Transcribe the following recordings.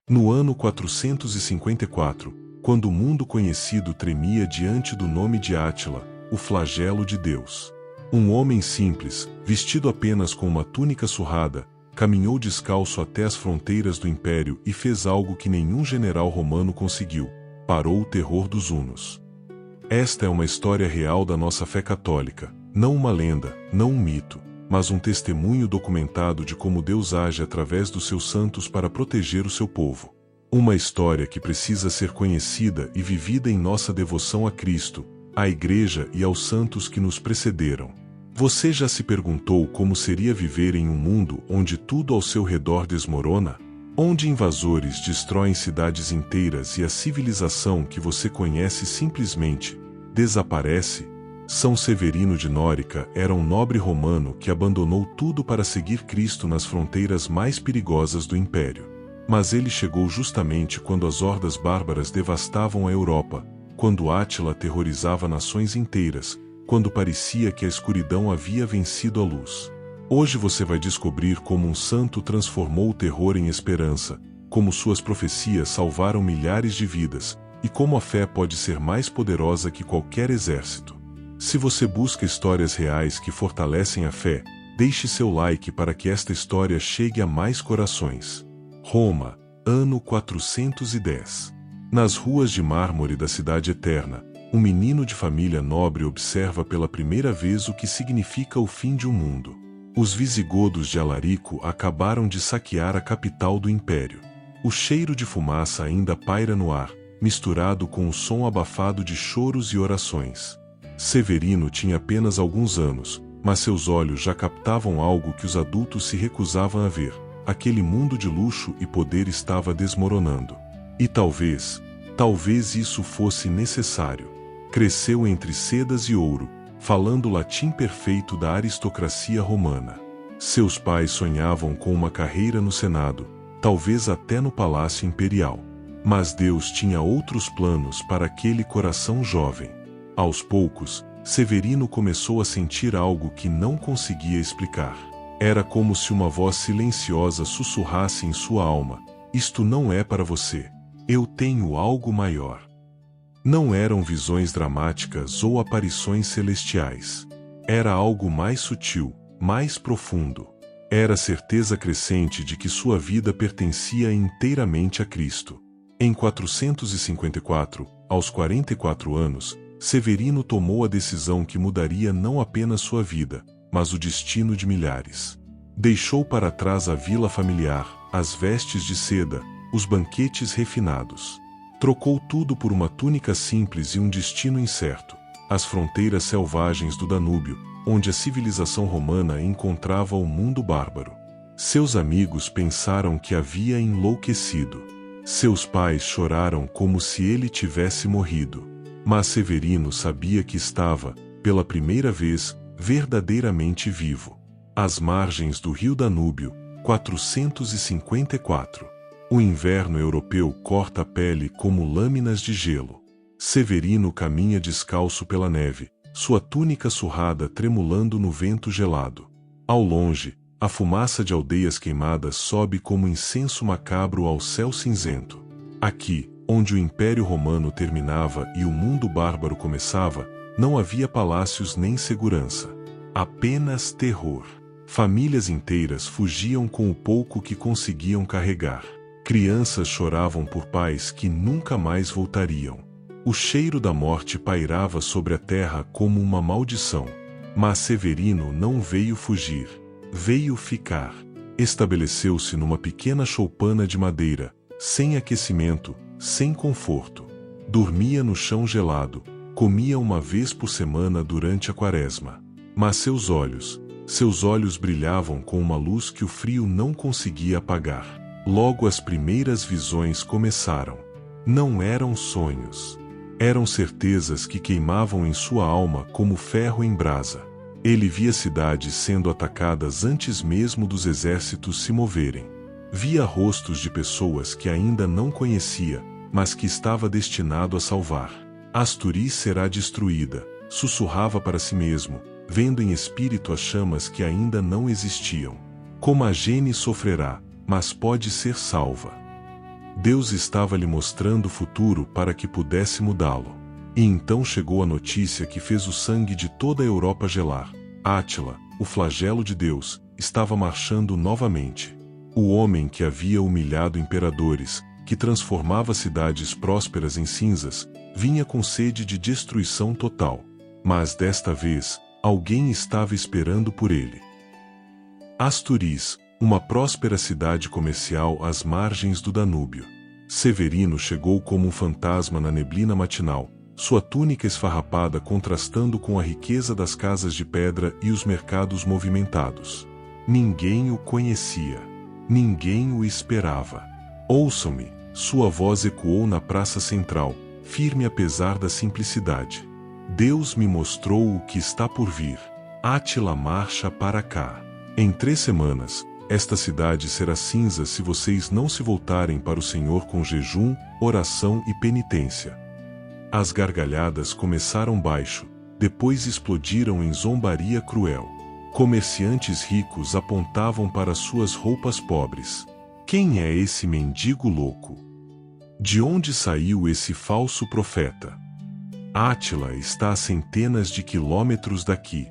No ano 454, quando o mundo conhecido tremia diante do nome de Átila, o flagelo de Deus. Um homem simples, vestido apenas com uma túnica surrada, caminhou descalço até as fronteiras do império e fez algo que nenhum general romano conseguiu: parou o terror dos hunos. Esta é uma história real da nossa fé católica, não uma lenda, não um mito, mas um testemunho documentado de como Deus age através dos seus santos para proteger o seu povo. Uma história que precisa ser conhecida e vivida em nossa devoção a Cristo, à Igreja e aos santos que nos precederam. Você já se perguntou como seria viver em um mundo onde tudo ao seu redor desmorona? Onde invasores destroem cidades inteiras e a civilização que você conhece simplesmente desaparece? São Severino de Nórica era um nobre romano que abandonou tudo para seguir Cristo nas fronteiras mais perigosas do império. Mas ele chegou justamente quando as hordas bárbaras devastavam a Europa, quando Átila aterrorizava nações inteiras, quando parecia que a escuridão havia vencido a luz. Hoje você vai descobrir como um santo transformou o terror em esperança, como suas profecias salvaram milhares de vidas, e como a fé pode ser mais poderosa que qualquer exército. Se você busca histórias reais que fortalecem a fé, deixe seu like para que esta história chegue a mais corações. Roma, ano 410. Nas ruas de mármore da Cidade Eterna, um menino de família nobre observa pela primeira vez o que significa o fim de um mundo. Os visigodos de Alarico acabaram de saquear a capital do império. O cheiro de fumaça ainda paira no ar, misturado com o som abafado de choros e orações. Severino tinha apenas alguns anos, mas seus olhos já captavam algo que os adultos se recusavam a ver. Aquele mundo de luxo e poder estava desmoronando. E talvez isso fosse necessário. Cresceu entre sedas e ouro, falando o latim perfeito da aristocracia romana. Seus pais sonhavam com uma carreira no Senado, talvez até no Palácio Imperial. Mas Deus tinha outros planos para aquele coração jovem. Aos poucos, Severino começou a sentir algo que não conseguia explicar. Era como se uma voz silenciosa sussurrasse em sua alma: isto não é para você. Eu tenho algo maior. Não eram visões dramáticas ou aparições celestiais. Era algo mais sutil, mais profundo. Era a certeza crescente de que sua vida pertencia inteiramente a Cristo. Em 454, aos 44 anos, Severino tomou a decisão que mudaria não apenas sua vida, mas o destino de milhares. Deixou para trás a vila familiar, as vestes de seda, os banquetes refinados. Trocou tudo por uma túnica simples e um destino incerto: as fronteiras selvagens do Danúbio, onde a civilização romana encontrava o mundo bárbaro. Seus amigos pensaram que havia enlouquecido. Seus pais choraram como se ele tivesse morrido. Mas Severino sabia que estava, pela primeira vez, verdadeiramente vivo. Às margens do rio Danúbio, 454. O inverno europeu corta a pele como lâminas de gelo. Severino caminha descalço pela neve, sua túnica surrada tremulando no vento gelado. Ao longe, a fumaça de aldeias queimadas sobe como incenso macabro ao céu cinzento. Aqui, onde o Império Romano terminava e o mundo bárbaro começava, não havia palácios nem segurança. Apenas terror. Famílias inteiras fugiam com o pouco que conseguiam carregar. Crianças choravam por pais que nunca mais voltariam. O cheiro da morte pairava sobre a terra como uma maldição. Mas Severino não veio fugir. Veio ficar. Estabeleceu-se numa pequena choupana de madeira, sem aquecimento, sem conforto. Dormia no chão gelado, comia uma vez por semana durante a quaresma. Mas seus olhos brilhavam com uma luz que o frio não conseguia apagar. Logo as primeiras visões começaram. Não eram sonhos. Eram certezas que queimavam em sua alma como ferro em brasa. Ele via cidades sendo atacadas antes mesmo dos exércitos se moverem. Via rostos de pessoas que ainda não conhecia, mas que estava destinado a salvar. Asturias será destruída, sussurrava para si mesmo, vendo em espírito as chamas que ainda não existiam. Comagene sofrerá, mas pode ser salva. Deus estava lhe mostrando o futuro para que pudesse mudá-lo. E então chegou a notícia que fez o sangue de toda a Europa gelar. Átila, o flagelo de Deus, estava marchando novamente. O homem que havia humilhado imperadores, que transformava cidades prósperas em cinzas, vinha com sede de destruição total. Mas desta vez, alguém estava esperando por ele. Asturiz, uma próspera cidade comercial às margens do Danúbio. Severino chegou como um fantasma na neblina matinal, sua túnica esfarrapada contrastando com a riqueza das casas de pedra e os mercados movimentados. Ninguém o conhecia. Ninguém o esperava. Ouçam-me, sua voz ecoou na praça central, firme apesar da simplicidade. Deus me mostrou o que está por vir. Átila marcha para cá. Em 3 semanas, esta cidade será cinza se vocês não se voltarem para o Senhor com jejum, oração e penitência. As gargalhadas começaram baixo, depois explodiram em zombaria cruel. Comerciantes ricos apontavam para suas roupas pobres. Quem é esse mendigo louco? De onde saiu esse falso profeta? Átila está a centenas de quilômetros daqui.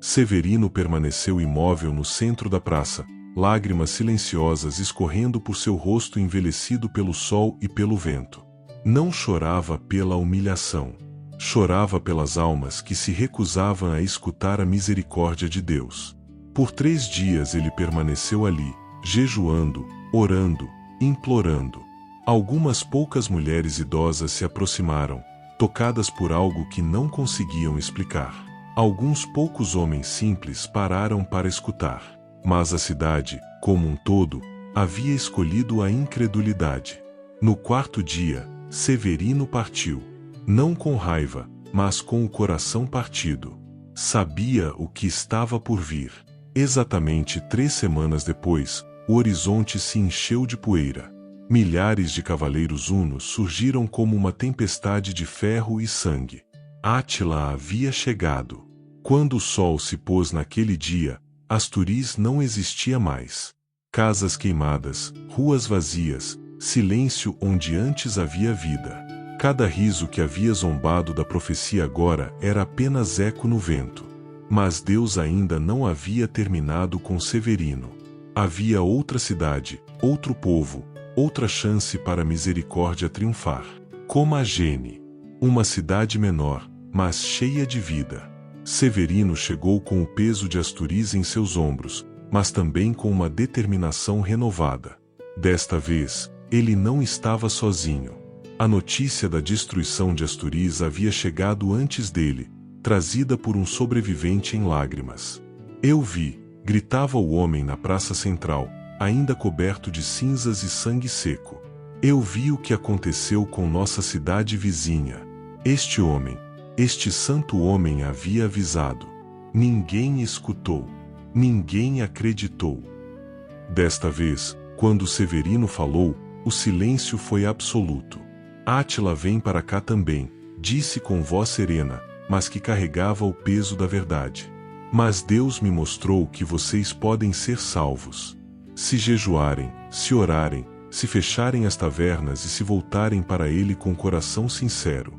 Severino permaneceu imóvel no centro da praça, lágrimas silenciosas escorrendo por seu rosto envelhecido pelo sol e pelo vento. Não chorava pela humilhação. Chorava pelas almas que se recusavam a escutar a misericórdia de Deus. Por 3 dias ele permaneceu ali, jejuando, orando, implorando. Algumas poucas mulheres idosas se aproximaram, tocadas por algo que não conseguiam explicar. Alguns poucos homens simples pararam para escutar. Mas a cidade, como um todo, havia escolhido a incredulidade. No 4º dia, Severino partiu. Não com raiva, mas com o coração partido. Sabia o que estava por vir. Exatamente 3 semanas depois, o horizonte se encheu de poeira. Milhares de cavaleiros hunos surgiram como uma tempestade de ferro e sangue. Átila havia chegado. Quando o sol se pôs naquele dia, Asturiz não existia mais. Casas queimadas, ruas vazias, silêncio onde antes havia vida. Cada riso que havia zombado da profecia agora era apenas eco no vento. Mas Deus ainda não havia terminado com Severino. Havia outra cidade, outro povo, outra chance para a misericórdia triunfar. Comagene. Uma cidade menor, mas cheia de vida. Severino chegou com o peso de Asturiz em seus ombros, mas também com uma determinação renovada. Desta vez, ele não estava sozinho. A notícia da destruição de Asturiz havia chegado antes dele, trazida por um sobrevivente em lágrimas. Eu vi, gritava o homem na praça central, ainda coberto de cinzas e sangue seco. Eu vi o que aconteceu com nossa cidade vizinha. Este homem, este santo homem havia avisado. Ninguém escutou. Ninguém acreditou. Desta vez, quando Severino falou, o silêncio foi absoluto. Átila vem para cá também, disse com voz serena, mas que carregava o peso da verdade. Mas Deus me mostrou que vocês podem ser salvos. Se jejuarem, se orarem, se fecharem as tavernas e se voltarem para Ele com coração sincero.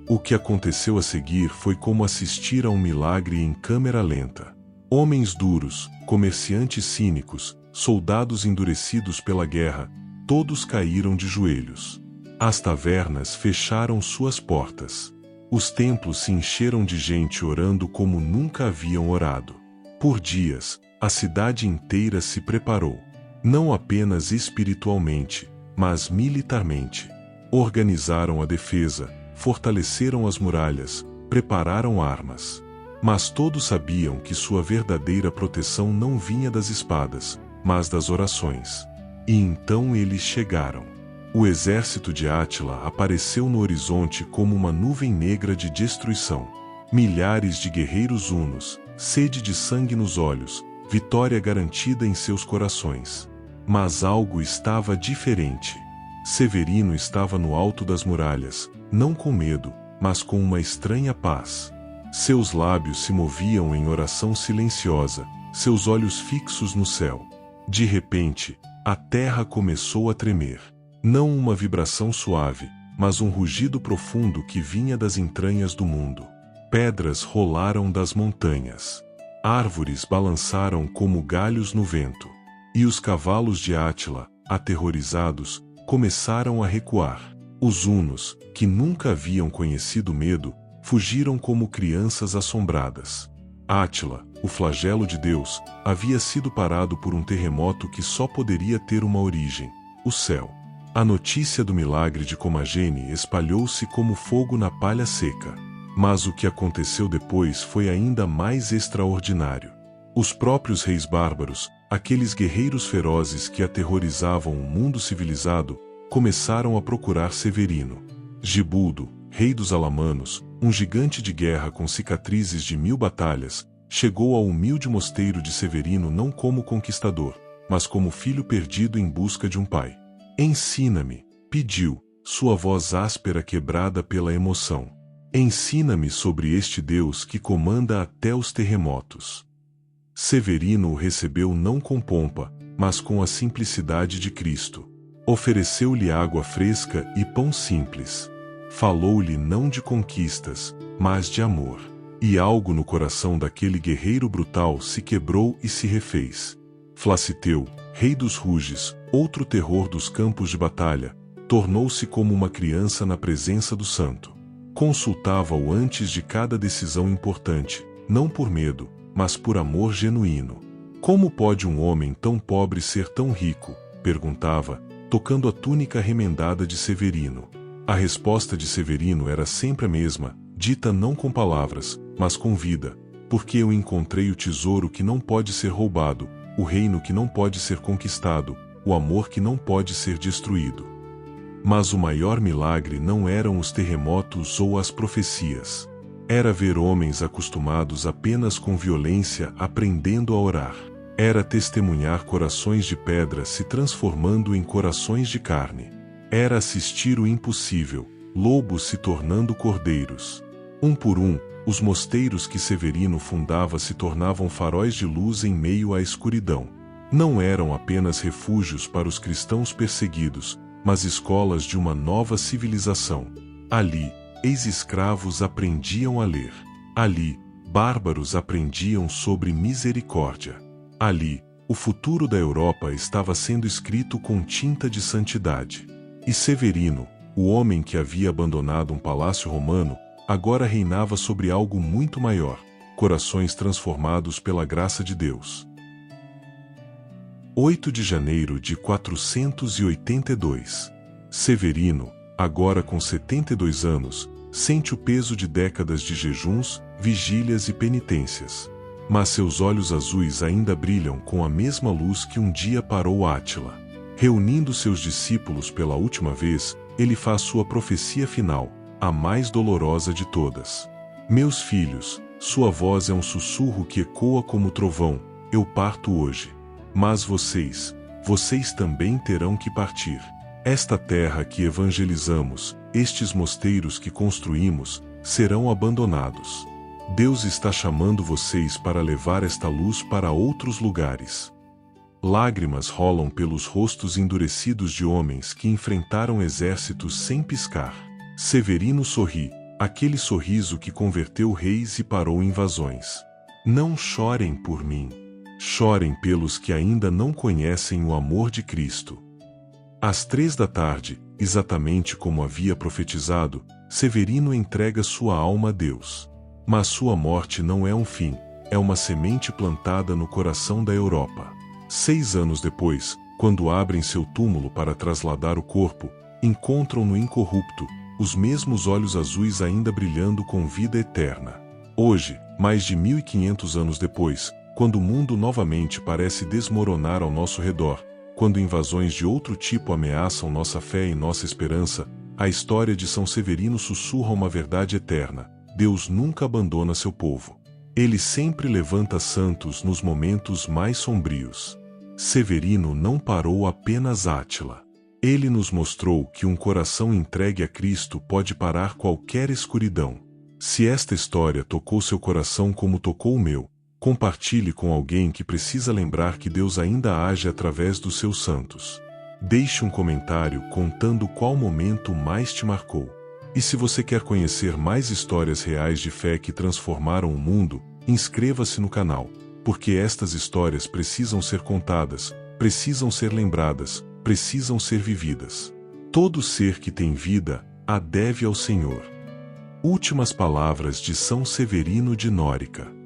O que aconteceu a seguir foi como assistir a um milagre em câmera lenta. Homens duros, comerciantes cínicos, soldados endurecidos pela guerra, todos caíram de joelhos. As tavernas fecharam suas portas. Os templos se encheram de gente orando como nunca haviam orado. Por dias, a cidade inteira se preparou. Não apenas espiritualmente, mas militarmente. Organizaram a defesa, fortaleceram as muralhas, prepararam armas. Mas todos sabiam que sua verdadeira proteção não vinha das espadas, mas das orações. E então eles chegaram. O exército de Átila apareceu no horizonte como uma nuvem negra de destruição. Milhares de guerreiros hunos, sede de sangue nos olhos, vitória garantida em seus corações. Mas algo estava diferente. Severino estava no alto das muralhas, não com medo, mas com uma estranha paz. Seus lábios se moviam em oração silenciosa, seus olhos fixos no céu. De repente, a terra começou a tremer. Não uma vibração suave, mas um rugido profundo que vinha das entranhas do mundo. Pedras rolaram das montanhas. Árvores balançaram como galhos no vento. E os cavalos de Átila, aterrorizados, começaram a recuar. Os hunos, que nunca haviam conhecido medo, fugiram como crianças assombradas. Átila, o flagelo de Deus, havia sido parado por um terremoto que só poderia ter uma origem: o céu. A notícia do milagre de Comagene espalhou-se como fogo na palha seca. Mas o que aconteceu depois foi ainda mais extraordinário. Os próprios reis bárbaros, aqueles guerreiros ferozes que aterrorizavam o mundo civilizado, começaram a procurar Severino. Gibuldo, rei dos Alamanos, um gigante de guerra com cicatrizes de 1000 batalhas, chegou ao humilde mosteiro de Severino não como conquistador, mas como filho perdido em busca de um pai. Ensina-me, pediu, sua voz áspera quebrada pela emoção. Ensina-me sobre este Deus que comanda até os terremotos. Severino o recebeu não com pompa, mas com a simplicidade de Cristo. Ofereceu-lhe água fresca e pão simples. Falou-lhe não de conquistas, mas de amor. E algo no coração daquele guerreiro brutal se quebrou e se refez. Flaciteu, rei dos Ruges, outro terror dos campos de batalha, tornou-se como uma criança na presença do santo. Consultava-o antes de cada decisão importante, não por medo, mas por amor genuíno. Como pode um homem tão pobre ser tão rico? Perguntava, tocando a túnica remendada de Severino. A resposta de Severino era sempre a mesma, dita não com palavras, mas com vida: porque eu encontrei o tesouro que não pode ser roubado, o reino que não pode ser conquistado, o amor que não pode ser destruído. Mas o maior milagre não eram os terremotos ou as profecias. Era ver homens acostumados apenas com violência aprendendo a orar. Era testemunhar corações de pedra se transformando em corações de carne. Era assistir o impossível, lobos se tornando cordeiros. Um por um, os mosteiros que Severino fundava se tornavam faróis de luz em meio à escuridão. Não eram apenas refúgios para os cristãos perseguidos, mas escolas de uma nova civilização. Ali, ex-escravos aprendiam a ler. Ali, bárbaros aprendiam sobre misericórdia. Ali, o futuro da Europa estava sendo escrito com tinta de santidade. E Severino, o homem que havia abandonado um palácio romano, agora reinava sobre algo muito maior: corações transformados pela graça de Deus. 8 de janeiro de 482. Severino, agora com 72 anos, sente o peso de décadas de jejuns, vigílias e penitências. Mas seus olhos azuis ainda brilham com a mesma luz que um dia parou Átila. Reunindo seus discípulos pela última vez, ele faz sua profecia final, a mais dolorosa de todas. Meus filhos, sua voz é um sussurro que ecoa como trovão: eu parto hoje. Mas vocês também terão que partir. Esta terra que evangelizamos, estes mosteiros que construímos, serão abandonados. Deus está chamando vocês para levar esta luz para outros lugares. Lágrimas rolam pelos rostos endurecidos de homens que enfrentaram exércitos sem piscar. Severino sorri, aquele sorriso que converteu reis e parou invasões. Não chorem por mim. Chorem pelos que ainda não conhecem o amor de Cristo. Às 3 da tarde, exatamente como havia profetizado, Severino entrega sua alma a Deus. Mas sua morte não é um fim, é uma semente plantada no coração da Europa. 6 anos depois, quando abrem seu túmulo para trasladar o corpo, encontram-no incorrupto, os mesmos olhos azuis ainda brilhando com vida eterna. Hoje, mais de 1500 anos depois, quando o mundo novamente parece desmoronar ao nosso redor, quando invasões de outro tipo ameaçam nossa fé e nossa esperança, a história de São Severino sussurra uma verdade eterna: Deus nunca abandona seu povo. Ele sempre levanta santos nos momentos mais sombrios. Severino não parou apenas Átila. Ele nos mostrou que um coração entregue a Cristo pode parar qualquer escuridão. Se esta história tocou seu coração como tocou o meu, compartilhe com alguém que precisa lembrar que Deus ainda age através dos seus santos. Deixe um comentário contando qual momento mais te marcou. E se você quer conhecer mais histórias reais de fé que transformaram o mundo, inscreva-se no canal, porque estas histórias precisam ser contadas, precisam ser lembradas, precisam ser vividas. Todo ser que tem vida, a deve ao Senhor. Últimas palavras de São Severino de Nórica.